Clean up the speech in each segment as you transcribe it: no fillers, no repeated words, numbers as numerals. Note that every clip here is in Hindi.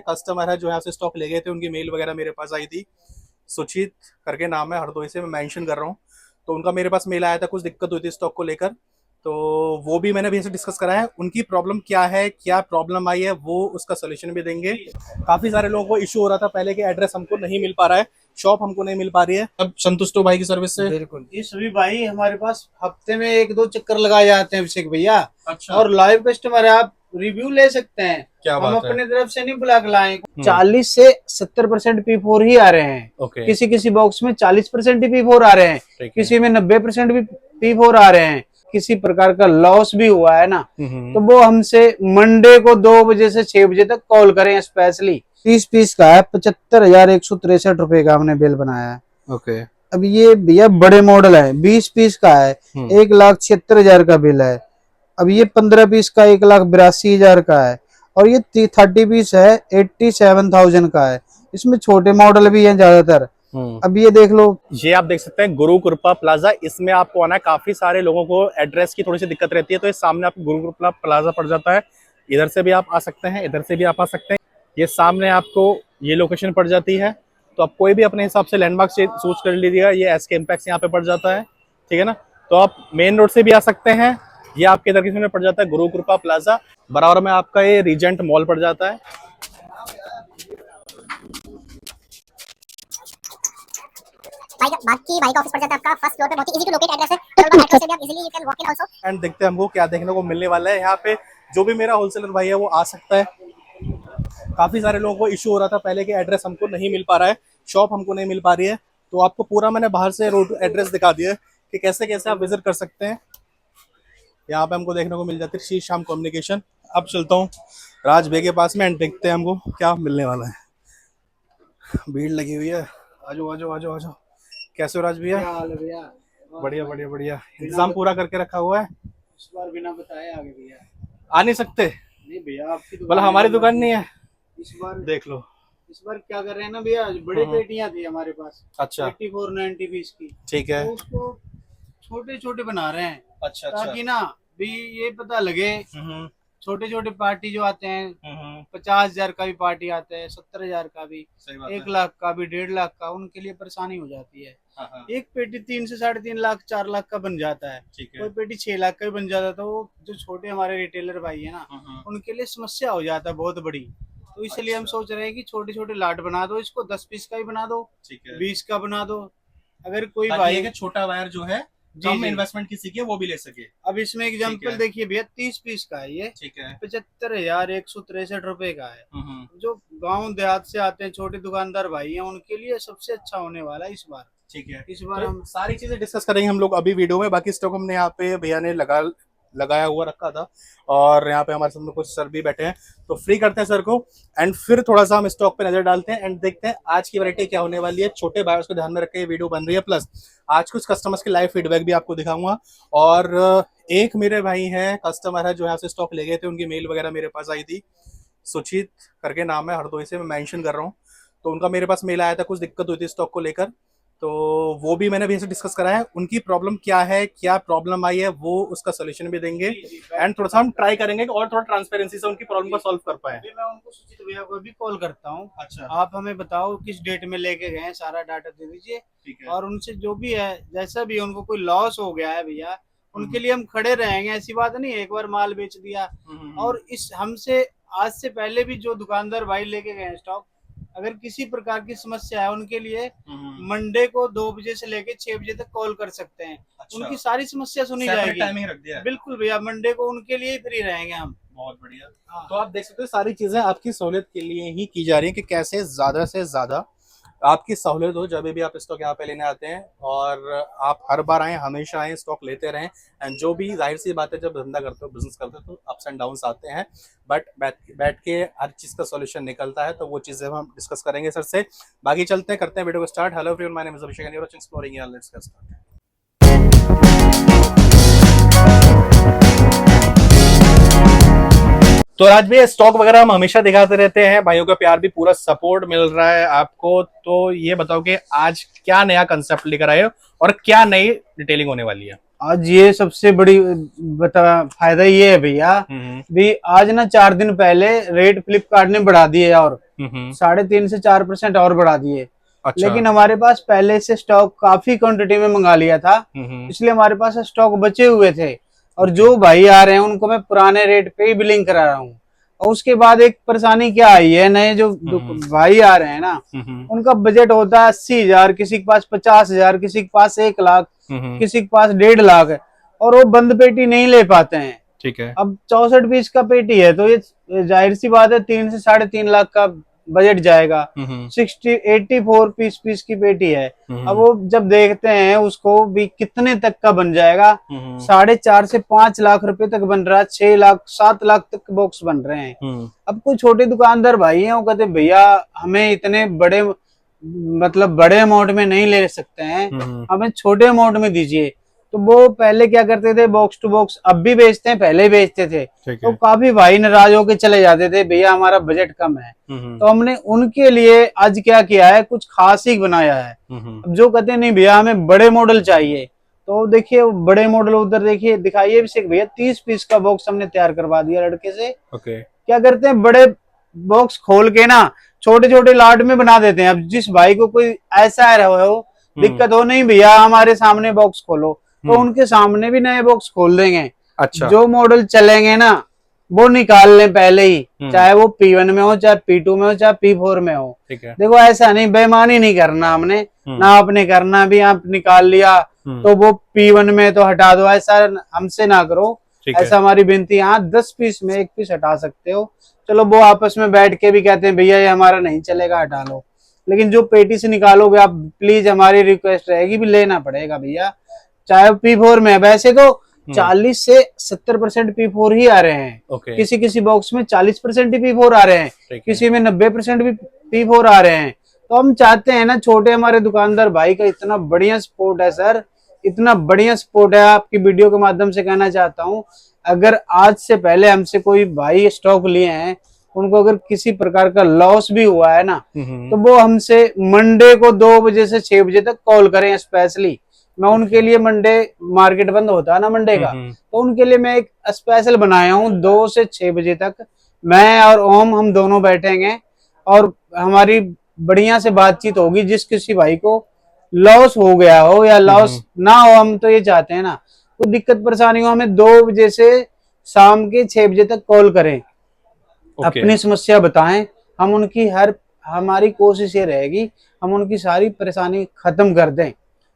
कस्टमर है जो यहाँ से स्टॉक ले गए थे, उनकी मेल वगैरह मेरे पास आई थी। सुचित करके नाम है, हरदोई से मैं मेंशन कर रहा हूँ। तो उनका मेरे पास मेल आया था, कुछ दिक्कत हुई थी स्टॉक को लेकर, तो वो भी मैंने भैया से डिस्कस करा है। उनकी प्रॉब्लम क्या है, क्या प्रॉब्लम आई है, वो उसका सोल्यूशन भी देंगे। काफी सारे लोगों को इशू हो रहा था पहले कि एड्रेस हमको नहीं मिल पा रहा है, शॉप हमको नहीं मिल पा रही है। अब संतुष्ट हो भाई की सर्विस से? बिल्कुल। ये सभी भाई हमारे पास हफ्ते में 1-2 चक्कर लगाए जाते हैं अभिषेक भैया। अच्छा। और लाइव कस्टमर है, आप रिव्यू ले सकते हैं। क्या हम बात है। अपने तरफ से नहीं बुला के लाए। 40 से 70% P4 ही आ रहे हैं। ओके। किसी किसी बॉक्स में 40% ही P4 आ रहे हैं, किसी में 90% भी P4 आ रहे हैं। किसी प्रकार का लॉस भी हुआ है ना, तो वो हमसे मंडे को 2 बजे से 6 बजे तक कॉल करें स्पेशली। 30 पीस का है, 75,163 रुपए का हमने बिल बनाया है। ओके। अब ये भैया बड़े मॉडल है, 20 पीस का है, 1,76,000 का बिल है। अब ये 15 पीस का 1,82,000 का है। और ये 30 पीस है, 87,000 का है। इसमें छोटे मॉडल भी हैं ज्यादातर। अब ये देख लो, ये आप देख सकते हैं गुरु कृपा प्लाजा। इसमें आपको आना है, काफी सारे लोगों को एड्रेस की थोड़ी सी दिक्कत रहती है, तो इस सामने आपको गुरु कृपा प्लाजा पड़ जाता है। इधर से भी आप आ सकते हैं, इधर से भी आप आ सकते हैं। ये सामने आपको ये लोकेशन पड़ जाती है, तो आप कोई भी अपने हिसाब से लैंडमार्क से सोच कर लीजिएगा। ये एसके इम्पैक्स यहाँ पे पड़ जाता है, ठीक है ना। तो आप मेन रोड से भी आ सकते हैं। ये आपके इधर किसी में पड़ जाता है गुरु कृपा प्लाजा, बराबर में आपका ये रीजेंट मॉल पड़ जाता है। बाकी का ऑफिस पड़ जाता है आपका फर्स्ट फ्लोर पे, बहुत ही इजी टू लोकेट एड्रेस है। मेट्रो से भी आप easily you can walk in also. And देखते हैं हमको क्या देखने को मिलने वाला है यहाँ पे। जो भी मेरा होलसेलर भाई है वो आ सकता है। काफी सारे लोगों को इशू हो रहा था पहले कि एड्रेस हमको नहीं मिल पा रहा है, शॉप हमको नहीं मिल पा रही है। तो आपको पूरा मैंने बाहर से रोड एड्रेस दिखा दिया है कि कैसे कैसे आप विजिट कर सकते हैं। यहाँ पे हमको देखने को मिल जाती है श्री श्याम कम्युनिकेशन। अब चलता हूँ राज भैया के पास में एंड देखते हैं हमको क्या मिलने वाला है। भीड़ लगी हुई है, आजो आजो आजो आजो। कैसे हो राज भैया? भैया बढ़िया बढ़िया बढ़िया। इंतजाम पूरा करके रखा हुआ है। इस बार बिना बताए आगे भैया आ नहीं सकते? नहीं भैया, आपकी बोला हमारी दुकान नहीं है। इस बार देख लो, इस बार क्या कर रहे हैं ना भैया, बड़ी पेटियां थी हमारे पास। अच्छा 84-90 पीस की, ठीक है। तो उसको छोटे छोटे बना रहे हैं। अच्छा अच्छा। ताकि ना भी ये पता लगे, छोटे छोटे पार्टी जो आते हैं, 50,000 का भी पार्टी आता है, 70,000 का भी, 1 लाख का भी, 1.5 लाख का, उनके लिए परेशानी हो जाती है। एक पेटी 3 से 3.5 लाख 4 लाख का बन जाता है, कोई पेटी 6 लाख का भी बन जाता है। तो वो जो छोटे हमारे रिटेलर भाई है ना, उनके लिए समस्या हो जाता है बहुत बड़ी। तो इसलिए हम सोच रहे हैं कि छोटे छोटे लाट बना दो, इसको 10 पीस का भी बना दो, 20 का बना दो। अगर कोई भाई छोटा वायर जो है कम इन्वेस्टमेंट किसी की वो भी ले सके। अब इसमें एग्जांपल देखिए भैया, 30 पीस का है ये, ठीक है, 75,163 रुपए का है। जो गांव देहात से आते हैं छोटे दुकानदार भाई हैं, उनके लिए सबसे अच्छा होने वाला है इस बार। ठीक है। इस बार तो हम सारी चीजें डिस्कस करेंगे हम लोग अभी वीडियो में। बाकी स्टॉक हमने यहाँ पे भैया ने लगाया हुआ रखा था, और यहाँ पे हमारे सामने कुछ सर भी बैठे हैं, तो फ्री करते हैं सर को एंड फिर थोड़ा सा हम स्टॉक पे नजर डालते हैं एंड देखते हैं आज की वैरायटी क्या होने वाली है। छोटे बायर्स को ध्यान में रख के ये वीडियो बन रही है, प्लस आज कुछ कस्टमर्स के लाइव फीडबैक भी आपको दिखाऊंगा। और एक मेरे भाई हैं कस्टमर है जो यहाँ से स्टॉक ले गए थे, उनकी मेल वगैरह मेरे पास आई थी। सुचित करके नाम है, हरदोई से मैं मेंशन कर रहा हूँ। तो उनका मेरे पास मेल आया था, कुछ दिक्कत हुई थी स्टॉक को लेकर, तो वो भी मैंने भैया से डिस्कस करा है। उनकी प्रॉब्लम क्या है, क्या प्रॉब्लम आई है, वो उसका सोल्यूशन भी देंगे एंड थोड़ा सा हम ट्राई करेंगे कि और थोड़ा ट्रांसपेरेंसी से उनकी प्रॉब्लम को सॉल्व कर पाए। मैं उनको सुचित भैया को भी कॉल करता हूँ। अच्छा, आप हमें बताओ किस डेट में लेके गए, सारा डाटा दे दीजिए। ठीक है। और उनसे जो भी है, जैसा भी उनको कोई लॉस हो गया है भैया, उनके लिए हम खड़े रहेंगे। ऐसी बात नहीं एक बार माल बेच दिया। और इस हमसे आज से पहले भी जो दुकानदार भाई लेके गए स्टॉक, अगर किसी प्रकार की समस्या है उनके लिए मंडे को 2 बजे से लेके 6 बजे तक कॉल कर सकते हैं। अच्छा। उनकी सारी समस्या सुनी जाएगी। टाइमिंग रख दिया है। बिल्कुल भैया, मंडे को उनके लिए ही फ्री रहेंगे हम। बहुत बढ़िया। हाँ। तो आप देख सकते हो सारी चीजें आपकी सहूलियत के लिए ही की जा रही है कि कैसे ज्यादा से ज्यादा आपकी सहूलियत हो जब भी आप स्टॉक यहाँ पे लेने आते हैं। और आप हर बार आए, हमेशा आए, स्टॉक लेते रहें। एंड जो भी जाहिर सी बात है, जब धंधा करते हो, बिजनेस करते हो, तो अप्स एंड डाउन्स आते हैं, बट बैठ के हर चीज का सॉल्यूशन निकलता है। तो वो चीजें हम डिस्कस करेंगे सर से। बाकी चलते हैं, करते हैं वीडियो को start. Hello everyone, my name is Abhishek and you are watching exploring यार, लेट्स गेट स्टार्टेड। तो राज भैया, स्टॉक वगैरह हम हमेशा दिखाते रहते हैं, भाइयों का प्यार भी पूरा सपोर्ट मिल रहा है आपको। तो ये बताओ कि आज क्या नया कंसेप्ट लेकर आए हो और क्या नई डिटेलिंग होने वाली है? आज ये सबसे बड़ी फायदा ये है भैया, भी आज ना 4 दिन पहले रेट फ्लिपकार्ट ने बढ़ा दिए और 3.5 से 4% और बढ़ा दिए। अच्छा। लेकिन हमारे पास पहले से स्टॉक काफी क्वांटिटी में मंगा लिया था, इसलिए हमारे पास स्टॉक बचे हुए थे। और जो भाई आ रहे हैं उनको मैं पुराने रेट पे ही बिलिंग करा रहा हूँ। और उसके बाद एक परेशानी क्या आई है, नए जो भाई आ रहे हैं ना, उनका बजट होता है 80,000, किसी के पास 50,000, किसी के पास 1 लाख, किसी के पास 1.5 लाख, और वो बंद पेटी नहीं ले पाते हैं। ठीक है। अब 64 पीस का पेटी है तो ये जाहिर सी बात है 3 से 3.5 लाख का बजट जाएगा। 84 पीस की पेटी है। अब वो जब देखते हैं उसको भी कितने तक का बन जाएगा, 4.5 से 5 लाख रुपए तक बन रहा है, 6 लाख 7 लाख तक बॉक्स बन रहे हैं। अब कोई छोटे दुकानदार भाई हैं वो कहते भैया हमें इतने बड़े मतलब बड़े अमाउंट में नहीं ले सकते हैं, हमें छोटे अमाउंट में दीजिए। तो वो पहले क्या करते थे, बॉक्स टू बॉक्स अब भी बेचते हैं, पहले बेचते थे, तो काफी भाई नाराज होके चले जाते थे भैया हमारा बजट कम है। तो हमने उनके लिए आज क्या किया है, कुछ खास ही बनाया है। अब जो कहते हैं नहीं भैया हमें बड़े मॉडल चाहिए, तो देखिए बड़े मॉडल उधर देखिए दिखाइए भैया 30 पीस का बॉक्स हमने तैयार करवा दिया लड़के से। क्या करते हैं, बड़े बॉक्स खोल के ना छोटे छोटे लाट में बना देते हैं। अब जिस भाई को कोई ऐसा रहा हो दिक्कत हो, नहीं भैया हमारे सामने बॉक्स खोलो, तो उनके सामने भी नए बॉक्स खोल देंगे। अच्छा। जो मॉडल चलेंगे ना वो निकाल लें पहले ही, चाहे वो P1 में हो, चाहे P2 में हो, चाहे P4 में हो। देखो ऐसा नहीं, बेईमानी नहीं करना हमने ना, आपने करना भी आप निकाल लिया तो वो P1 में तो हटा दो, ऐसा हमसे ना करो। ऐसा हमारी विनती। हाँ 10 पीस में 1 पीस हटा सकते हो, चलो वो आपस में बैठ के भी कहते हैं भैया ये हमारा नहीं चलेगा हटा लो, लेकिन जो पेटी से निकालोगे आप प्लीज हमारी रिक्वेस्ट रहेगी भी लेना पड़ेगा भैया। चाहे P4 में, वैसे तो 40 से 70% P4 ही आ रहे हैं। किसी किसी बॉक्स में 40% ही P4 आ रहे हैं, किसी में 90% भी P4 आ रहे हैं। तो हम चाहते हैं ना, छोटे हमारे दुकानदार भाई का इतना बढ़िया सपोर्ट है सर, इतना बढ़िया सपोर्ट है। आपकी वीडियो के माध्यम से कहना चाहता हूँ, अगर आज से पहले हमसे कोई भाई स्टॉक लिए हैं, उनको अगर किसी प्रकार का लॉस भी हुआ है ना, तो वो हमसे मंडे को 2 बजे से 6 बजे तक कॉल करें स्पेशली। मैं उनके लिए, मंडे मार्केट बंद होता है ना मंडे का, तो उनके लिए मैं एक स्पेशल बनाया हूँ। 2 से 6 बजे तक मैं और ओम हम दोनों बैठेंगे और हमारी बढ़िया से बातचीत होगी। जिस किसी भाई को लॉस हो गया हो या लॉस ना हो, हम तो ये चाहते हैं ना कोई दिक्कत परेशानी हो, हमें 2 बजे से शाम के 6 बजे तक कॉल करें, अपनी समस्या बताएं। हम उनकी हमारी कोशिश ये रहेगी हम उनकी सारी परेशानी खत्म कर दें।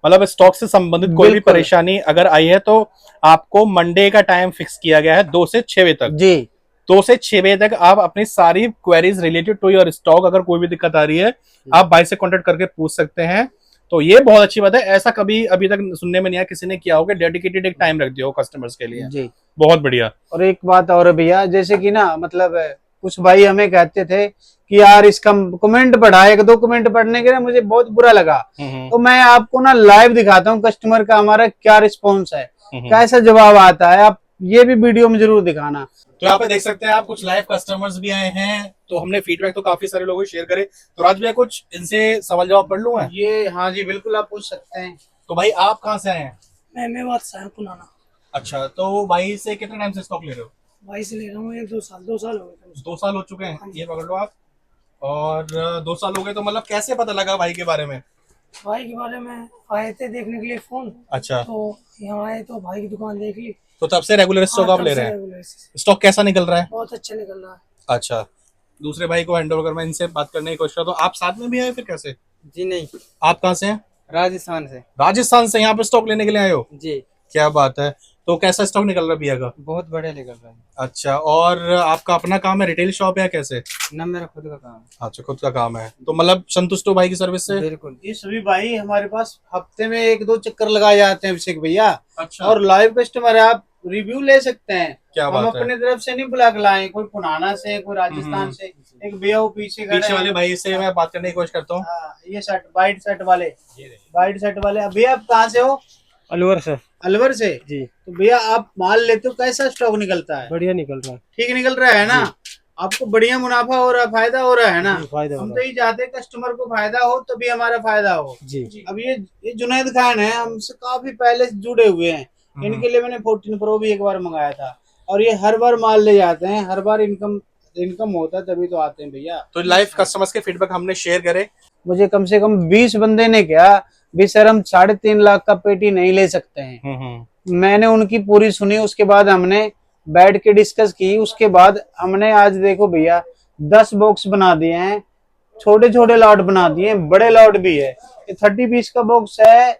मतलब स्टॉक से संबंधित कोई भी परेशानी अगर आई है तो आपको मंडे का टाइम फिक्स किया गया है 2 से 6 बजे तक। जी 2 से 6 बजे तक आप अपनी सारी queries related to your stock, अगर कोई भी दिक्कत आ रही है आप भाई से कांटेक्ट करके पूछ सकते हैं। तो ये बहुत अच्छी बात है, ऐसा कभी अभी तक सुनने में नहीं आया किसी ने किया होगा, डेडिकेटेड एक टाइम रख दिया हो कस्टमर्स के लिए। जी बहुत बढ़िया। और एक बात और भैया, जैसे कि ना मतलब कुछ भाई हमें कहते थे कि यार इसका कमेंट पढ़ा, 1-2 कमेंट पढ़ने के ना मुझे बहुत बुरा लगा, तो मैं आपको ना लाइव दिखाता हूँ कस्टमर का हमारा क्या रिस्पॉन्स है, कैसा जवाब आता है, आप ये भी वीडियो में जरूर दिखाना। तो यहाँ पे देख सकते हैं आप, कुछ लाइव कस्टमर्स भी आए हैं, तो हमने फीडबैक तो काफी सारे लोगों को शेयर करे। तो राज भैया कुछ इनसे सवाल जवाब पढ़ लूं मैं? ये हाँ जी बिल्कुल आप पूछ सकते हैं। तो भाई आप कहाँ से आए हैं? मैं मेवात से हूँ, पुराना। अच्छा, तो भाई से कितने टाइम से स्टॉक ले रहे हो? भाई से ले रहा हूँ 2 साल हो गए। 2 साल हो चुके हैं, ये पकड़ लो आप। और 2 साल हो गए, तो मतलब कैसे पता लगा भाई के बारे में? भाई के बारे में आए थे देखने के लिए फोन। अच्छा। तो यहाँ आए तो भाई की दुकान देख ली, तो तब से रेगुलर स्टॉक आप ले रहे हैं? स्टॉक कैसा निकल रहा है? बहुत अच्छा निकल रहा है। अच्छा, दूसरे भाई को हैंड ओवर कर, मैं इनसे बात करने की कोशिश करता हूँ। आप साथ में भी आए फिर कैसे? जी नहीं, आप कहाँ से हैं? राजस्थान से। राजस्थान से यहाँ पे स्टॉक लेने के लिए आए हो? जी। क्या बात है। तो कैसा स्टॉक निकल रहा है भैया का? बहुत बढ़िया निकल रहा है। अच्छा, और आपका अपना काम है, रिटेल शॉप है कैसे? ना मेरा खुद का काम है। अच्छा, खुद का काम है, तो मतलब संतुष्ट हो भाई की सर्विस से? बिल्कुल। ये सभी भाई हमारे पास हफ्ते में 1-2 चक्कर लगाए जाते हैं अभिषेक भैया। अच्छा। और लाइव कस्टमर है, आप रिव्यू ले सकते हैं। क्या हम बात है। अपने तरफ से नहीं बुला के लाए, कोई पुराना से, कोई राजस्थान से। एक भैया वो पीछे वाले भाई से मैं बात करने की कोशिश करता हूँ। ये शर्ट वाइट शर्ट वाले भैया आप कहाँ से हो? अलवर से। अलवर से जी। तो भैया आप माल लेते हो, कैसा स्टॉक निकलता है? बढ़िया निकल रहा है। ठीक निकल रहा है ना? आपको बढ़िया मुनाफा हो रहा है, फायदा हो रहा है ना? फायदा हम तो ये चाहते हैं कस्टमर को फायदा हो तभी हमारा फायदा हो। जी। अब ये जुनैद खान है, हमसे काफी पहले से जुड़े हुए हैं। इनके लिए मैंने 14 प्रो भी एक बार मंगाया था, और ये हर बार माल ले जाते हैं, हर बार इनकम इनकम होता है तभी तो आते हैं भैया। तो लाइव कस्टमर्स के फीडबैक हमने शेयर करे। मुझे कम से कम 20 बंदे ने कहा भी सर हम 3.5 लाख का पेटी नहीं ले सकते हैं। मैंने उनकी पूरी सुनी, उसके बाद हमने बैठ के डिस्कस की, उसके बाद हमने आज देखो भैया 10 बॉक्स बना दिए हैं, छोटे छोटे लॉट बना दिए हैं, बड़े लॉट भी है। ये 30 पीस का बॉक्स है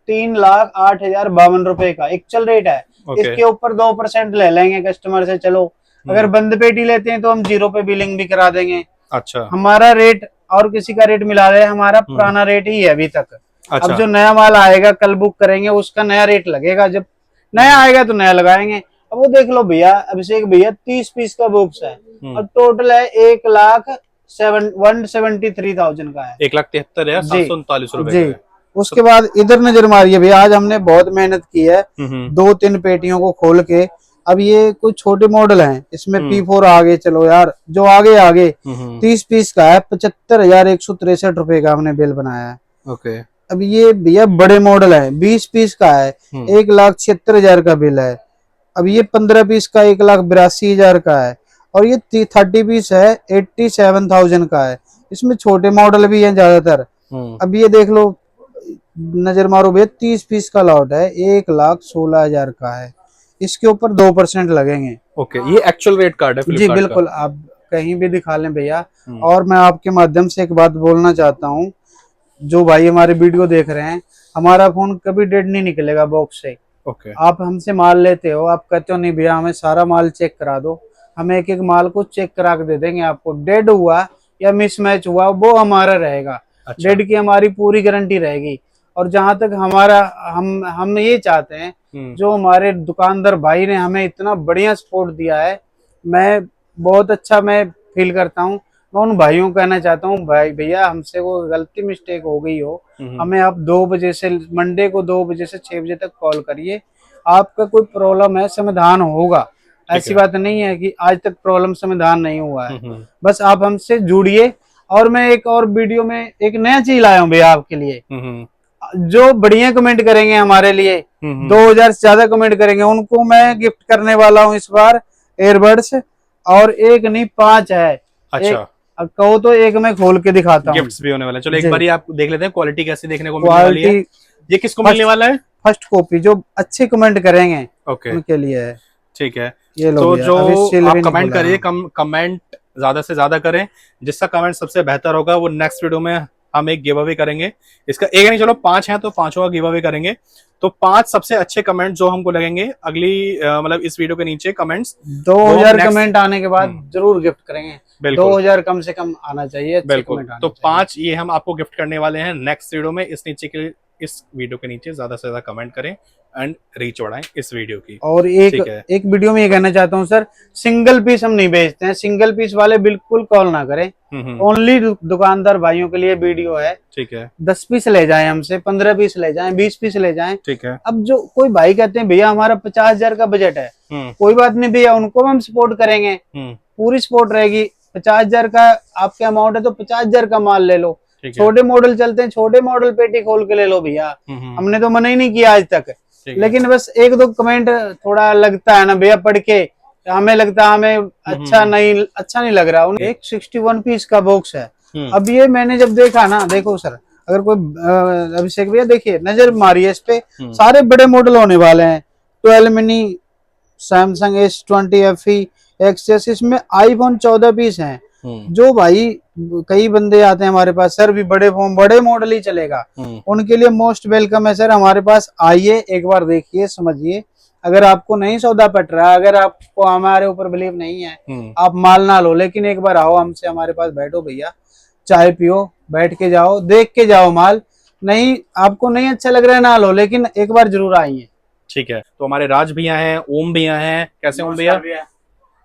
3,08,052 रुपए का एक्चुअल रेट है। इसके ऊपर 2% ले लेंगे कस्टमर से। चलो अगर बंद पेटी लेते हैं तो हम 0 पे बिलिंग भी करा देंगे। अच्छा, हमारा रेट और किसी का रेट मिला रहे, हमारा पुराना रेट ही है अभी तक। अच्छा। अब जो नया माल आएगा कल बुक करेंगे उसका नया रेट लगेगा, जब नया आएगा तो नया लगाएंगे। अब वो देख लो भैया, अभिषेक भैया 30 पीस का बॉक्स है और टोटल है 1,73,000 का है। 1,73,739 रुपए जी। उसके बाद इधर नजर मारिए भैया, आज हमने बहुत मेहनत की है 2-3 पेटियों को खोल के। अब ये कुछ छोटे मॉडल हैं, इसमें P4 आगे, चलो यार जो आगे 30 पीस का है 75,163 रुपए का हमने बिल बनाया है। ओके। अब ये भैया बड़े मॉडल है, 20 पीस का है 1,76,000 का बिल है। अब ये 15 पीस का 1,82,000 का है और ये 30 पीस है 87,000 का है। इसमें छोटे मॉडल भी हैं ज्यादातर। अब ये देख लो, नजर मारो भैया 30 पीस का लॉट है 1,16,000 का है। इसके ऊपर 2% लगेंगे। ओके, ये एक्चुअल रेट कार्ड है जी बिल्कुल, आप कहीं भी दिखा लें भैया। और मैं आपके माध्यम से एक बात बोलना चाहता हूँ, जो भाई हमारे वीडियो देख रहे हैं, हमारा फोन कभी डेड नहीं निकलेगा बॉक्स से। ओके। आप हमसे माल लेते हो, आप कहते हो नहीं भैया हमें सारा माल चेक करा दो, हम एक एक माल को चेक करा के दे देंगे आपको। डेड हुआ या मिसमैच हुआ वो हमारा रहेगा। अच्छा। डेड की हमारी पूरी गारंटी रहेगी। और जहां तक हमारा हम ये चाहते हैं, जो हमारे दुकानदार भाई ने हमें इतना बढ़िया सपोर्ट दिया है, मैं बहुत अच्छा मैं फील करता हूँ। मैं उन भाइयों को कहना चाहता हूँ, भाई भैया हमसे वो गलती मिस्टेक हो गई हो, हमें आप 2 बजे से मंडे को 2 बजे से 6 बजे तक कॉल करिए। आपका कोई प्रॉब्लम है समाधान होगा। ऐसी बात नहीं है कि आज तक प्रॉब्लम समाधान नहीं हुआ है। बस आप हमसे जुड़िए। और मैं एक और वीडियो में एक नया चीज लाया हूँ भैया आपके लिए। जो बढ़िया कमेंट करेंगे हमारे लिए, 2,000 से ज्यादा कमेंट करेंगे, उनको मैं गिफ्ट करने वाला हूँ इस बार एयरबड्स। और एक नहीं 5 है। अच्छा, कहो तो एक मैं खोल के दिखाता हूँ। गिफ्ट्स भी होने वाले। चलो एक बार आप देख लेते हैं क्वालिटी कैसी देखने को मिलने वाली है। ये किसको मिलने वाला है? फर्स्ट कॉपी जो अच्छे कमेंट करेंगे उनके लिए है। ठीक है। ये तो जो आप कमेंट करिए, कमेंट ज्यादा से ज्यादा करें। जिसका कमेंट सबसे बेहतर होगा वो नेक्स्ट वीडियो में हम एक गिव अवे करेंगे। इसका एक नहीं, चलो 5 हैं तो 5 का गिव अवे करेंगे। तो 5 सबसे अच्छे कमेंट जो हमको लगेंगे अगली मतलब इस वीडियो के नीचे कमेंट्स 2,000 कमेंट आने के बाद जरूर गिफ्ट करेंगे। 2,000 कम से कम आना चाहिए। बिल्कुल। तो 5 ये हम आपको गिफ्ट करने वाले हैं नेक्स्ट वीडियो में। इस वीडियो के नीचे ज्यादा से ज्यादा कमेंट करें एंड रीच बढ़ाएं इस वीडियो की। और एक वीडियो में ये कहना चाहता हूँ सर, सिंगल पीस हम नहीं बेचते हैं। सिंगल पीस वाले बिल्कुल कॉल ना करें। ओनली दुकानदार भाइयों के लिए वीडियो है। ठीक है। 10 पीस ले जाएं हमसे, 15 पीस ले जाएं, 20 पीस ले जाएं। ठीक है। अब जो कोई भाई कहते हैं भैया हमारा 50,000 का बजट है, कोई बात नहीं भैया, उनको हम सपोर्ट करेंगे। पूरी सपोर्ट रहेगी। 50,000 का आपके अमाउंट है तो 50,000 का माल ले लो। छोटे मॉडल चलते हैं, छोटे मॉडल पेटी खोल के ले लो भैया। हमने तो मना ही नहीं किया आज तक। लेकिन बस 1-2 कमेंट थोड़ा लगता है ना भैया, पढ़ के हमें लगता है हमें अच्छा नहीं लग रहा। एक 61 पीस का बॉक्स है। अब ये मैंने जब देखा ना, देखो सर, अगर कोई अभिषेक भैया देखिए, नजर मारिए इस पे, सारे बड़े मॉडल होने वाले हैं। 12 मिनी, सैमसंग S20 FE एक्सेस, इसमें iPhone 14 पीस हैं। जो भाई कई बंदे आते हैं हमारे पास, सर भी बड़े मॉडल ही चलेगा, उनके लिए मोस्ट वेलकम है सर। हमारे पास आइए, एक बार देखिए, समझिए। अगर आपको नहीं सौदा पट रहा, अगर आपको हमारे ऊपर बिलीव नहीं है, आप माल ना लो, लेकिन एक बार आओ हमसे, हमारे पास बैठो भैया, चाय पियो, बैठ के जाओ, देख के जाओ माल। नहीं आपको नहीं अच्छा लग रहा है ना लो, लेकिन एक बार जरूर आइए। ठीक है। तो हमारे राज भैया हैं, ओम भैया हैं। कैसे ओम भैया?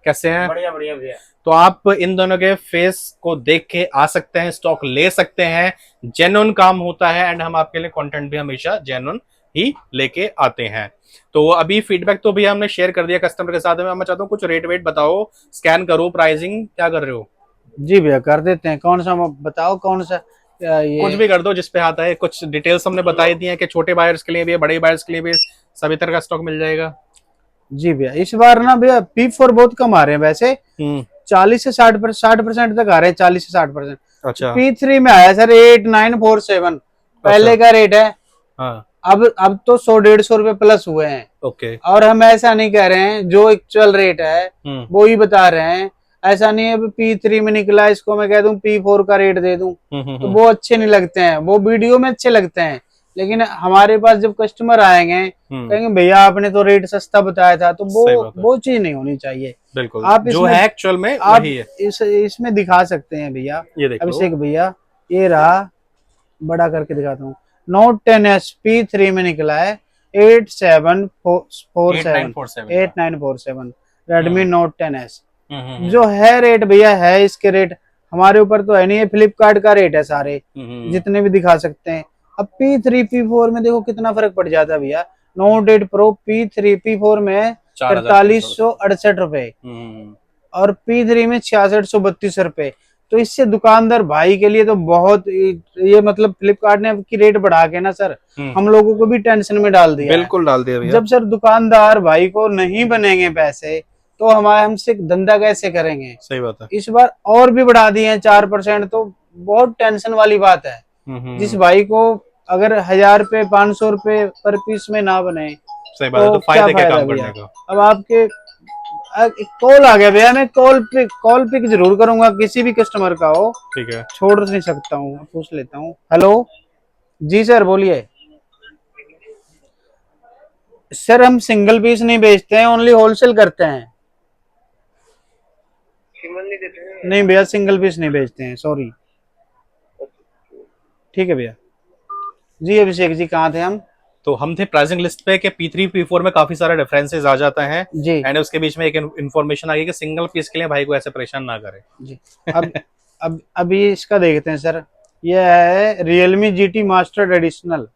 कैसे हैं? बढ़िया बढ़िया भैया। तो आप इन दोनों के फेस को देख के आ सकते हैं, स्टॉक ले सकते हैं। जेन्युइन काम होता है एंड हम आपके लिए कंटेंट भी हमेशा जेन्युइन ही लेके आते हैं। तो अभी फीडबैक तो भैया हमने शेयर कर दिया कस्टमर के साथ में। मैं चाहता हूँ कुछ रेट वेट बताओ, स्कैन करो, प्राइसिंग क्या कर रहे हो? जी भैया कर देते हैं। कौन सा बताओ, कौन सा ये कुछ भी कर दो जिस पे आता है। कुछ डिटेल्स हमने बताई दी हैं कि छोटे बायर्स के लिए भी, बड़े बायर्स के लिए भी सभी तरह का स्टॉक मिल जाएगा। जी भैया, इस बार ना भैया P4 बहुत कम आ रहे हैं वैसे। 40 से 60% तक आ रहे हैं, 40 से 60%। अच्छा P3 में आया सर 8947, पहले का रेट है। हाँ अब तो 100-150 रुपए प्लस हुए हैं। ओके और हम ऐसा नहीं कह रहे हैं, जो एक्चुअल रेट है वो ही बता रहे हैं। ऐसा नहीं है P3 में निकला इसको मैं कह दूं P4 का रेट दे दूं, तो वो अच्छे नहीं लगते हैं, वो वीडियो में अच्छे लगते हैं, लेकिन हमारे पास जब कस्टमर आएंगे कहेंगे भैया आपने तो रेट सस्ता बताया था, तो वो चीज नहीं होनी चाहिए। बिल्कुल आप जो है एक्चुअल में आप वही है। इसमें दिखा सकते हैं भैया, ये देखो अभिषेक भैया, ये रहा, बड़ा करके दिखाता हूँ। Note 10s P3 में निकला है 8947 Redmi Note 10s। जो है रेट भैया है, इसके रेट हमारे ऊपर तो है नहीं, है फ्लिपकार्ट का रेट है सारे जितने भी दिखा सकते हैं। अब P3 P4 में देखो कितना फर्क पड़ जाता है भैया। Note 8 Pro P3 P4 में 4368 रुपए और P3 में 6632 रुपए। तो इससे दुकानदार भाई के लिए तो बहुत ये मतलब फ्लिपकार्ट ने की रेट बढ़ा के ना सर हम लोगों को भी टेंशन में डाल दिया। बिल्कुल डाल दिया भैया। जब सर दुकानदार भाई को नहीं बनेंगे पैसे तो हमारे हमसे धंधा कैसे करेंगे। सही बात है। इस बार और भी बढ़ा दिए हैं 4%, तो बहुत टेंशन वाली बात है। जिस भाई को अगर 1000 रुपए 500 रुपए पर पीस में ना बने, सही बात है, तो फायदा क्या काम करने का। अब आपके कॉल आ गया भैया, मैं कॉल पिक जरूर करूंगा, किसी भी कस्टमर का हो, ठीक है, छोड़ नहीं सकता हूँ, पूछ लेता हूँ। हेलो जी सर बोलिए। सर हम सिंगल पीस नहीं बेचते हैं, ओनली होलसेल करते हैं। नहीं भैया सिंगल पीस नहीं बेचते हैं, सॉरी। ठीक है भैया। जी अभिषेक जी कहाँ थे हम? तो हम थे प्राइसिंग लिस्ट पे कि P3 P4 में काफी सारे डिफरेंसेस आ जाता है जी, एंड उसके बीच में एक इन्फॉर्मेशन आ गई कि सिंगल पीस के लिए भाई को ऐसे परेशान ना करे जी। अब अभी इसका देखते हैं सर, ये है Realme GT Master एडिशनल।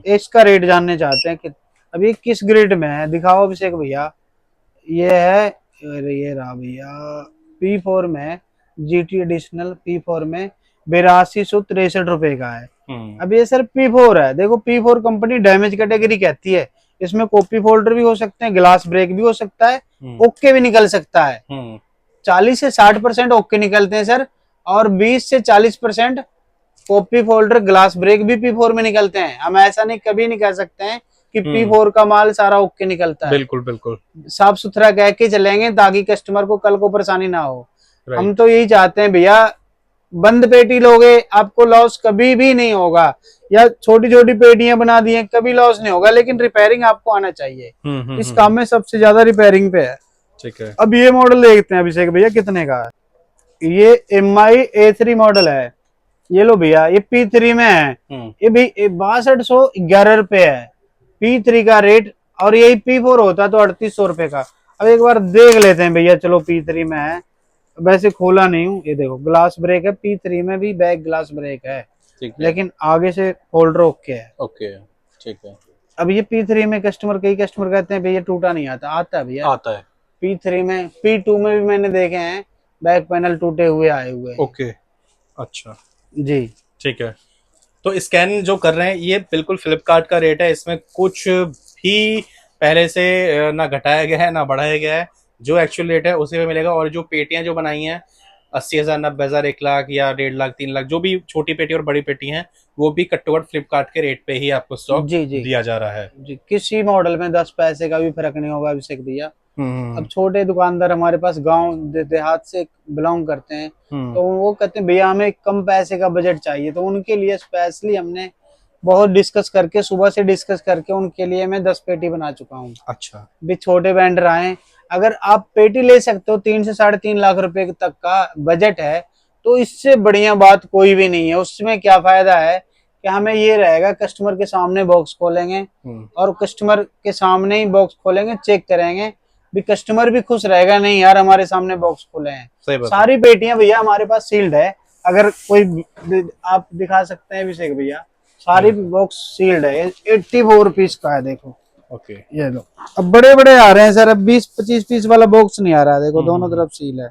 इसका रेट जानने चाहते हैं कि अभी किस ग्रेड में है, दिखाओ अभिषेक भैया। ये है, ये रहा भैया P4 में, GT एडिशनल P4 में 8263 रुपए का है। अब ये सर P4 है, देखो P4 कंपनी डैमेज कैटेगरी कहती है, इसमें कॉपी फोल्डर भी हो सकते हैं, ग्लास ब्रेक भी हो सकता है, ओके भी निकल सकता है। 40 से 60% ओके निकलते हैं सर, और 20 से 40% कॉपी फोल्डर ग्लास ब्रेक भी P4 में निकलते हैं। हम ऐसा नहीं कभी नहीं कह सकते हैं कि P4 का माल सारा ओके निकलता है। बिल्कुल बिल्कुल साफ सुथरा कह के चलेंगे ताकि कस्टमर को कल को परेशानी ना हो। हम तो यही चाहते हैं भैया, बंद पेटी लोगे आपको लॉस कभी भी नहीं होगा, या छोटी छोटी पेटियां बना दी हैं कभी लॉस नहीं होगा, लेकिन रिपेयरिंग आपको आना चाहिए। इस काम में सबसे ज्यादा रिपेयरिंग पे है। ठीक है। अब ये मॉडल देखते हैं अभिषेक भैया कितने का है। ये MI A3 मॉडल है, ये लो भैया, ये P3 में है, ये भी 6211 रुपए है P3 का रेट, और यही P4 होता तो 3800 रुपए का। अब एक बार देख लेते हैं भैया, चलो P3 में है, वैसे खोला नहीं हूँ, ये देखो ग्लास ब्रेक है, P3 में भी बैक ग्लास ब्रेक है, लेकिन आगे से होल्डर ओके है। ओके ठीक है। अब ये P3 में कई कस्टमर कहते हैं भैया टूटा नहीं आता, आता है भैया, आता है P3 में। P2 में भी मैंने देखे हैं बैक पैनल टूटे हुए आए हुए। ओके अच्छा जी ठीक है। तो स्कैन जो कर रहे हैं ये बिल्कुल फ्लिपकार्ट का रेट है, इसमें कुछ भी पहले से ना घटाया गया है ना बढ़ाया गया है, जो एक्चुअल रेट है उसी में मिलेगा। और जो पेटियां जो बनाई हैं 80,000 90,000 1 लाख या 1.5 लाख 3 लाख, जो भी छोटी पेटी और बड़ी पेटी हैं, वो भी कट टू कट फ्लिपकार्ट के रेट पे ही आपको स्टॉक दिया जा रहा है जी। किसी मॉडल में 10 पैसे का भी फर्क नहीं होगा अभिषेक भैया। अब छोटे दुकानदार हमारे पास गांव देहात से बिलोंग करते हैं, तो वो कहते हैं भैया हमें कम पैसे का बजट चाहिए, तो उनके लिए स्पेशली हमने बहुत डिस्कस करके, सुबह से डिस्कस करके उनके लिए मैं 10 पेटी बना चुका हूँ। अच्छा। भी छोटे वेंडर आए, अगर आप पेटी ले सकते हो 3 से 3.5 लाख रुपए तक का बजट है, तो इससे बढ़िया बात कोई भी नहीं है। उसमें क्या फायदा है कि हमें ये रहेगा कस्टमर के सामने बॉक्स खोलेंगे, और कस्टमर के सामने ही बॉक्स खोलेंगे, चेक करेंगे, भी कस्टमर भी खुश रहेगा, नहीं यार हमारे सामने बॉक्स खोले हैं। सारी पेटियां भैया हमारे पास सील्ड है, अगर कोई आप दिखा सकते हैं अभिषेक भैया, सारी बॉक्स सील्ड है। 84 पीस का है, देखो। ओके ये लो, अब बड़े बड़े आ रहे हैं सर, अब 20-25 पीस वाला बॉक्स नहीं आ रहा है, देखो दोनों तरफ सील है।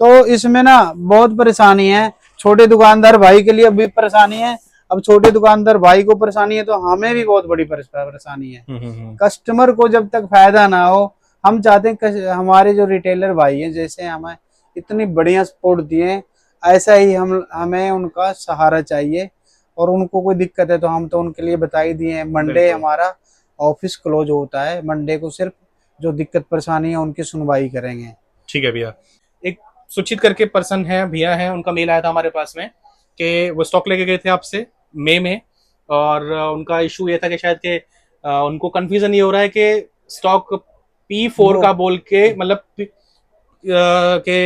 तो इसमें ना बहुत परेशानी है, छोटे दुकानदार भाई के लिए भी परेशानी है। अब छोटे दुकानदार भाई को परेशानी है तो हमें भी बहुत बड़ी परेशानी है। कस्टमर को जब तक फायदा ना हो, हम चाहते हैं हमारे जो रिटेलर भाई हैं, जैसे हमें इतनी बढ़िया सपोर्ट दिए, ऐसा ही हमें उनका सहारा चाहिए। और उनको कोई दिक्कत है तो हम तो उनके लिए बता ही दिए हैं, मंडे हमारा ऑफिस क्लोज होता है, मंडे को सिर्फ जो दिक्कत परेशानी है उनकी सुनवाई करेंगे। ठीक है भैया। एक सुचित करके पर्सन है, भैया है, उनका मेल आया था हमारे पास में कि वो स्टॉक लेके गए थे आपसे मई में, और उनका इशू ये था कि शायद कि उनको कंफ्यूजन ये हो रहा है कि स्टॉक P4 का बोल के, मतलब के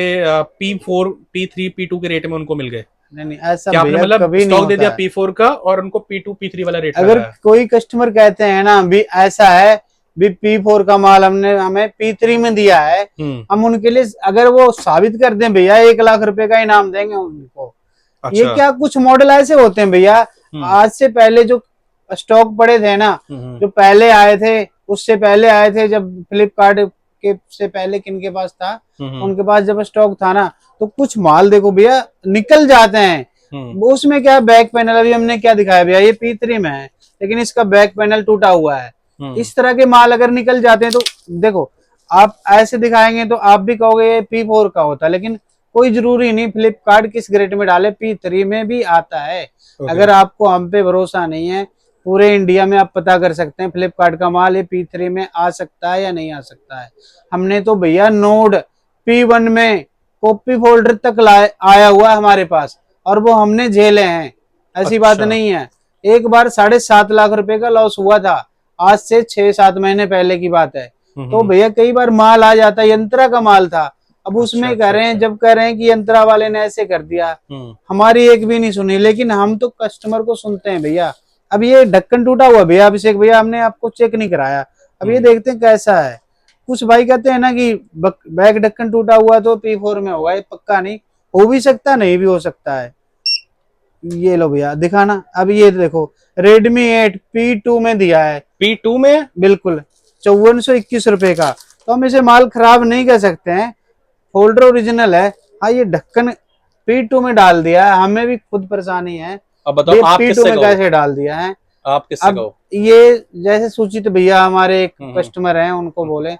P4 P3 P2 के रेट में उनको मिल गए। नहीं ऐसा क्या आपने भैया मतलब कभी नहीं स्टॉक दे दिया होता है। P4 का और उनको P2 P3 वाला रेट अगर लगाया? कोई कस्टमर कहते हैं ना भी ऐसा है भी P4 का माल हमने हमें P3 में दिया है, हम उनके लिए अगर वो साबित कर दें भैया 1 लाख रुपए का इनाम देंगे उनको। अच्छा। ये क्या कुछ मॉडल ऐसे होते हैं भैया, आज से पहले जो स्टॉक पड़े थे ना, जो पहले आए थे, उससे पहले आए थे जब फ्लिपकार्ट के से पहले किन के पास था, उनके पास जब स्टॉक था ना, तो कुछ माल देखो भैया निकल जाते हैं। उसमें क्या बैक पैनल, अभी हमने क्या दिखाया भैया, ये P3 में है लेकिन इसका बैक पैनल टूटा हुआ है। इस तरह के माल अगर निकल जाते हैं तो देखो, आप ऐसे दिखाएंगे तो आप भी कहोगे ये P4 का होता है, लेकिन कोई जरूरी नहीं फ्लिपकार्ट किस ग्रेड में डाले, P3 में भी आता है। अगर आपको हम पे भरोसा नहीं है, पूरे इंडिया में आप पता कर सकते हैं फ्लिपकार्ट का माल ये P3 में आ सकता है या नहीं आ सकता है। हमने तो भैया नोड P1 में कॉपी फोल्डर तक आया हुआ है हमारे पास, और वो हमने झेले हैं, ऐसी बात नहीं है। एक बार 7.5 लाख रुपए का लॉस हुआ था, आज से 6-7 महीने पहले की बात है। तो भैया कई बार माल आ जाता है, यंत्रा का माल था, अब उसमें कह रहे हैं, जब कह रहे हैं कि यंत्रा वाले ने ऐसे कर दिया, हमारी एक भी नहीं सुनी, लेकिन हम तो कस्टमर को सुनते हैं भैया। अब ये ढक्कन टूटा हुआ भैया, अभिषेक भैया हमने आपको चेक नहीं कराया, अब ये देखते हैं कैसा है। कुछ भाई कहते हैं ना कि बैक ढक्कन टूटा हुआ तो P4 में होगा, ये पक्का नहीं, हो भी सकता नहीं भी हो सकता है। ये लो भैया दिखाना, अब ये देखो Redmi 8 P2 में दिया है, P2 में बिल्कुल 5421 रुपए का, तो हम इसे माल खराब नहीं कह सकते हैं, फोल्डर ओरिजिनल है। हाँ ये ढक्कन P2 में डाल दिया है, हमें भी खुद परेशानी है। अब बताओ आप P2 किससे में कैसे डाल दिया है, आप किससे कहो? ये जैसे सूचित भैया हमारे एक कस्टमर हैं, उनको बोले,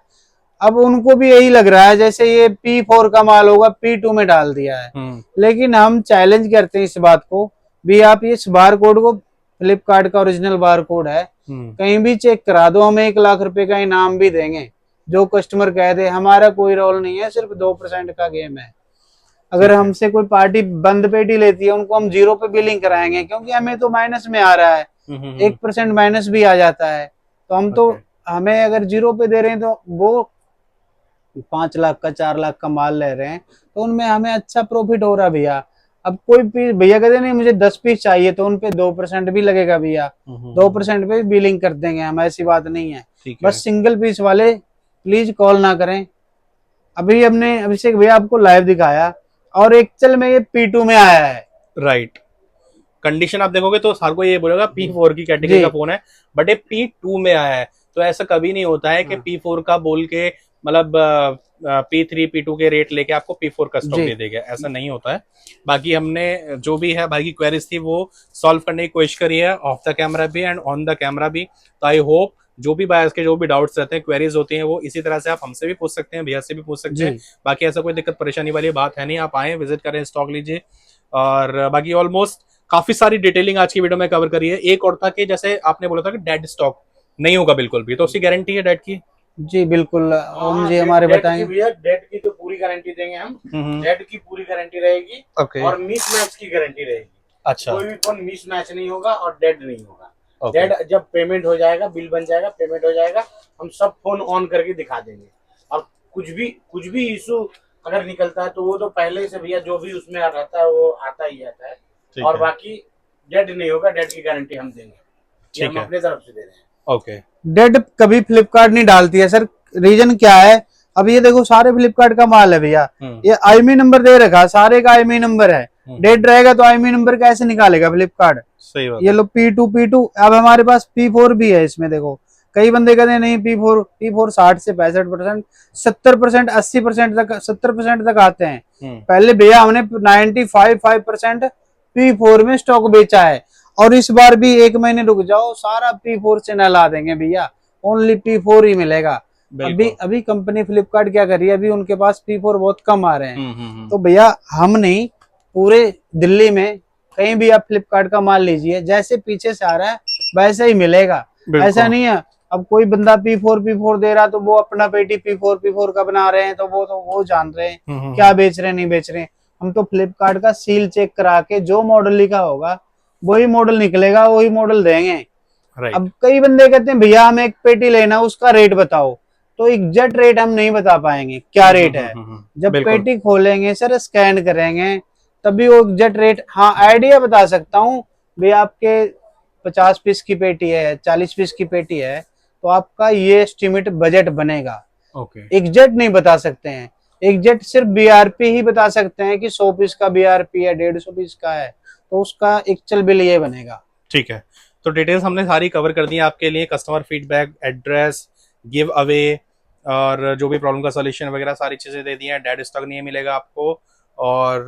अब उनको भी यही लग रहा है जैसे ये P4 का माल होगा, P2 में डाल दिया है। लेकिन हम चैलेंज करते हैं इस बात को भी, आप इस बार कोड को, फ्लिपकार्ट का ओरिजिनल बार कोड है, कहीं भी चेक करा दो, हम 1 लाख रुपए का इनाम भी देंगे। जो कस्टमर कह दे, हमारा कोई रोल नहीं है, सिर्फ 2% का गेम है। अगर हमसे कोई पार्टी बंद पेटी लेती है, उनको हम 0 पे बिलिंग कराएंगे, क्योंकि हमें तो माइनस में आ रहा है, 1% माइनस भी आ जाता है, तो हम तो हमें अगर 0 पे दे रहे हैं तो वो 5 लाख का 4 लाख का माल ले रहे हैं, तो उनमें हमें अच्छा प्रॉफिट हो रहा भैया। अब कोई पीस भैया कहते नहीं मुझे 10 पीस चाहिए, तो उनपे 2% भी लगेगा भैया, 2% पे बिलिंग कर देंगे हम, ऐसी बात नहीं है। बस सिंगल पीस वाले प्लीज कॉल ना करें। अभी हमने अभिषेक भैया आपको लाइव दिखाया, और एक्चुअल में ये P2 में आया है। राइट, कंडीशन आप देखोगे तो हर कोई ये बोलेगा P4 की कैटेगरी का फोन है, बट ये P2 में आया है। तो ऐसा कभी नहीं होता है कि P4 का बोल के मतलब P3 P2 के रेट लेके आपको P4 का स्टॉक दे देगा, ऐसा नहीं होता है। बाकी हमने जो भी है भाई की क्वेरीज थी वो सॉल्व करने की कोशिश करी है, ऑफ द कैमरा भी एंड ऑन द कैमरा भी। तो आई होप जो भी बायर्स के जो भी डाउट्स रहते हैं, क्वेरीज होती हैं, वो इसी तरह से आप हमसे भी पूछ सकते हैं, भैया से भी पूछ सकते हैं। बाकी ऐसा कोई दिक्कत परेशानी वाली बात है नहीं, आप आए, विजिट करें, स्टॉक लीजिए। और बाकी ऑलमोस्ट काफी सारी डिटेलिंग आज की वीडियो में कवर करी है। एक और था कि जैसे आपने बोला था कि डेड स्टॉक नहीं होगा बिल्कुल भी, तो उसकी गारंटी है डेड की? जी बिल्कुल, ओम जी हमारे बताएंगे। भैया डेट की तो पूरी गारंटी देंगे हम, डेट की पूरी गारंटी रहेगी, और मिस मैच की गारंटी रहेगी। अच्छा, कोई भी फोन मिस मैच नहीं होगा और डेड नहीं होगा। डेड जब पेमेंट हो जाएगा, बिल बन जाएगा, पेमेंट हो जाएगा, हम सब फोन ऑन करके दिखा देंगे। और कुछ भी इशू अगर निकलता है तो वो तो पहले से भैया जो भी उसमें रहता है वो आता ही आता है। और बाकी डेड नहीं होगा, डेड की गारंटी हम देंगे, हम अपने तरफ से दे रहे हैं। ओके, डेड कभी फ्लिपकार्ट नहीं डालती है सर, रीजन क्या है? अब ये देखो सारे फ्लिपकार्ट का माल है भैया, ये IMEI नंबर दे रखा, सारे का IMEI नंबर है, डेड रहेगा तो IMEI नंबर कैसे निकालेगा फ्लिपकार्ट? सही बात। ये लो P2 अब हमारे पास P4 भी है, इसमें देखो कई बंदे कहते हैं नहीं P4 60 से 65%, 70%, 80% तक, 70% तक आते हैं। पहले भैया हमने 95% P4 में स्टॉक बेचा है, और इस बार भी 1 महीने रुक जाओ, सारा P4 से न ला देंगे भैया, ओनली P4 ही मिलेगा। अभी अभी कंपनी फ्लिपकार्ट क्या कर रही है, अभी उनके पास P4 बहुत कम आ रहे हैं। हम्म। तो भैया हम नहीं, पूरे दिल्ली में कहीं भी आप फ्लिपकार्ट का माल लीजिए, जैसे पीछे से आ रहा है वैसे ही मिलेगा। ऐसा नहीं है अब कोई बंदा P4 दे रहा तो वो अपना पेटी P4 का बना रहे हैं, तो वो जान रहे हैं क्या बेच रहे हैं नहीं बेच रहे हैं। हम तो फ्लिपकार्ट का सील चेक करा के जो मॉडल लिखा होगा वही मॉडल निकलेगा, वही मॉडल देंगे। अब कई बंदे कहते हैं भैया हमें एक पेटी लेना, उसका रेट बताओ, तो एग्जैक्ट रेट हम नहीं बता पाएंगे क्या रेट है। जब पेटी खोलेंगे सर, स्कैन करेंगे, तभी वो एग्जैक्ट रेट, हाँ आइडिया बता सकता हूँ भैया आपके 50 पीस की पेटी है, 40 पीस की पेटी है, तो आपका ये एस्टिमेट बजट बनेगा। एग्जैक्ट नहीं बता सकते हैं, एग्जैक्ट सिर्फ बीआरपी ही बता सकते हैं कि 100 पीस का बीआरपी है, 150 पीस का है, तो उसका एक्चुअल बिल ये बनेगा। ठीक है, तो डिटेल्स हमने सारी कवर कर दी है आपके लिए, customer feedback, address, give away और जो भी प्रॉब्लम का सॉल्यूशन वगैरह सारी चीजें दे दी हैं। डेड स्टॉक नहीं मिलेगा आपको, और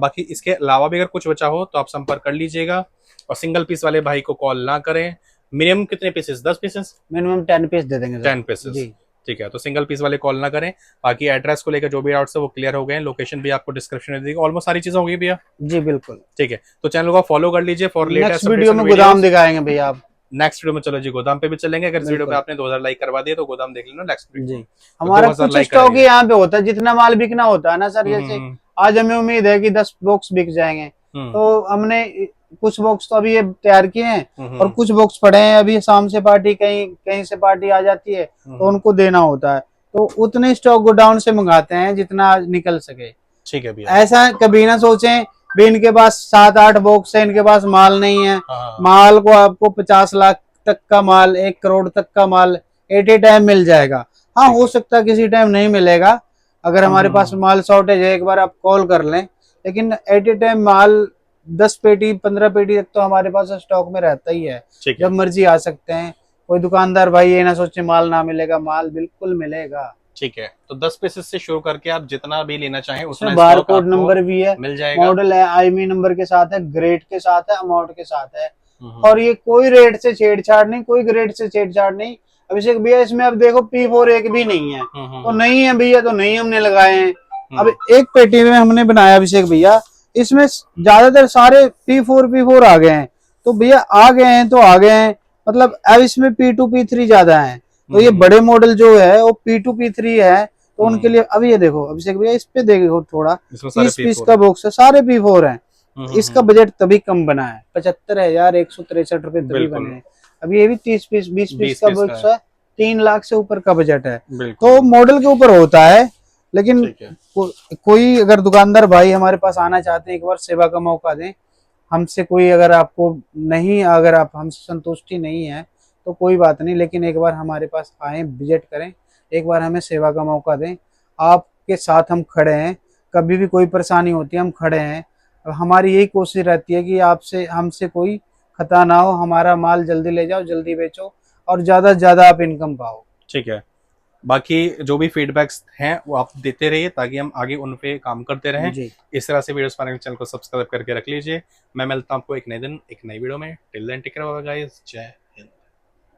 बाकी इसके अलावा भी अगर कुछ बचा हो तो आप संपर्क कर लीजिएगा। और सिंगल पीस वाले भाई को कॉल ना करें। मिनिमम कितने पीसेस? 10 पीसेस, मिनिमम 10 पीस दे देंगे। 10 पीसेस, ठीक है। तो सिंगल पीस वाले कॉल ना करें। बाकी एड्रेस को लेकर जो भी डाउट्स है वो क्लियर हो गए हैं। लोकेशन भी आपको डिस्क्रिप्शन में दी, ऑलमोस्ट सारी चीजें हो गई भैया। जी बिल्कुल, ठीक है, तो चैनल को फॉलो कर लीजिए फॉर लेटेस्ट वीडियो में गोदाम दिखाएंगे भैया आप। नेक्स्ट वीडियो में चलो जी गोदाम पे भी चलेंगे। अगर इस वीडियो पे आपने 2000 लाइक करवा दिए तो गोदाम देख लेना नेक्स्ट वीडियो जी। हमारा कुछ स्टॉक ही यहाँ पे होता है, जितना माल बिकना होता है ना सर, जैसे आज हमें उम्मीद है कि 10 बॉक्स बिक जाएंगे, तो हमने कुछ बॉक्स तो अभी ये तैयार किए हैं और कुछ बॉक्स पड़े हैं, अभी शाम से पार्टी कहीं से पार्टी आ जाती है तो उनको देना होता है, तो उतने स्टॉक गोडाउन से मंगाते हैं जितना निकल सके। ठीक है भैया, ऐसा कभी ना सोचें भी इनके पास 7-8 बॉक्स है, इनके पास माल नहीं है। माल को आपको 50 लाख तक का माल, 1 करोड़ तक का माल एट ए टाइम मिल जाएगा। हाँ, हो सकता है किसी टाइम नहीं मिलेगा, अगर हमारे पास माल शॉर्टेज है एक बार आप कॉल कर लें, लेकिन एट ए टाइम माल 10 पेटी 15 पेटी तक तो हमारे पास स्टॉक में रहता ही है। जब मर्जी आ सकते हैं। कोई दुकानदार भाई ये ना सोचे माल ना मिलेगा, माल बिल्कुल मिलेगा। ठीक है, तो 10 पीसेस से शुरू करके आप जितना भी लेना चाहें उसमें बारकोड नंबर भी है, मिल जाएगा, मॉडल है, IMEI नंबर के साथ है, ग्रेड के साथ है, अमाउंट के साथ है, और ये कोई रेट से छेड़छाड़ नहीं, कोई ग्रेड से छेड़छाड़ नहीं। अभिषेक भैया इसमें अब देखो P4 एक भी नहीं है, तो नहीं है भैया, तो नहीं हमने लगाए हैं। अब एक पेटी में हमने बनाया अभिषेक भैया, इसमें ज्यादातर सारे P4 आ गए हैं, तो भैया आ गए हैं तो आ गए हैं, मतलब अब इसमें P2 P3 ज्यादा है, तो ये बड़े मॉडल जो है वो P2 P3 है, तो उनके लिए। अब ये देखो अभिषेक भैया, इस पे देखो थोड़ा 30 पीस का बॉक्स है, सारे P4 है। इसका बजट तभी कम बना है, 75,163 रुपए तभी बने हैं। अब ये भी 30 पीस 20 पीस का बॉक्स है, 3 लाख से ऊपर का बजट है, तो मॉडल के ऊपर होता है। लेकिन कोई अगर दुकानदार भाई हमारे पास आना चाहते हैं, एक बार सेवा का मौका दें हमसे। कोई अगर आपको नहीं, अगर आप हमसे संतुष्टि नहीं है तो कोई बात नहीं, लेकिन एक बार हमारे पास आए, विजिट करें, एक बार हमें सेवा का मौका दें। आपके साथ हम खड़े हैं, कभी भी कोई परेशानी होती है हम खड़े हैं। हमारी यही कोशिश रहती है कि आपसे हमसे कोई खता ना हो, हमारा माल जल्दी ले जाओ, जल्दी बेचो और ज्यादा से ज्यादा आप इनकम पाओ। ठीक है, बाकी जो भी फीडबैक्स हैं वो आप देते रहिए ताकि हम आगे उन पे काम करते रहें। इस तरह से वीडियोस पाने के चैनल को सब्सक्राइब करके रख लीजिए। मैं मिलता हूं आपको एक नए दिन एक नई वीडियो में। Till then take care, bye guys, जय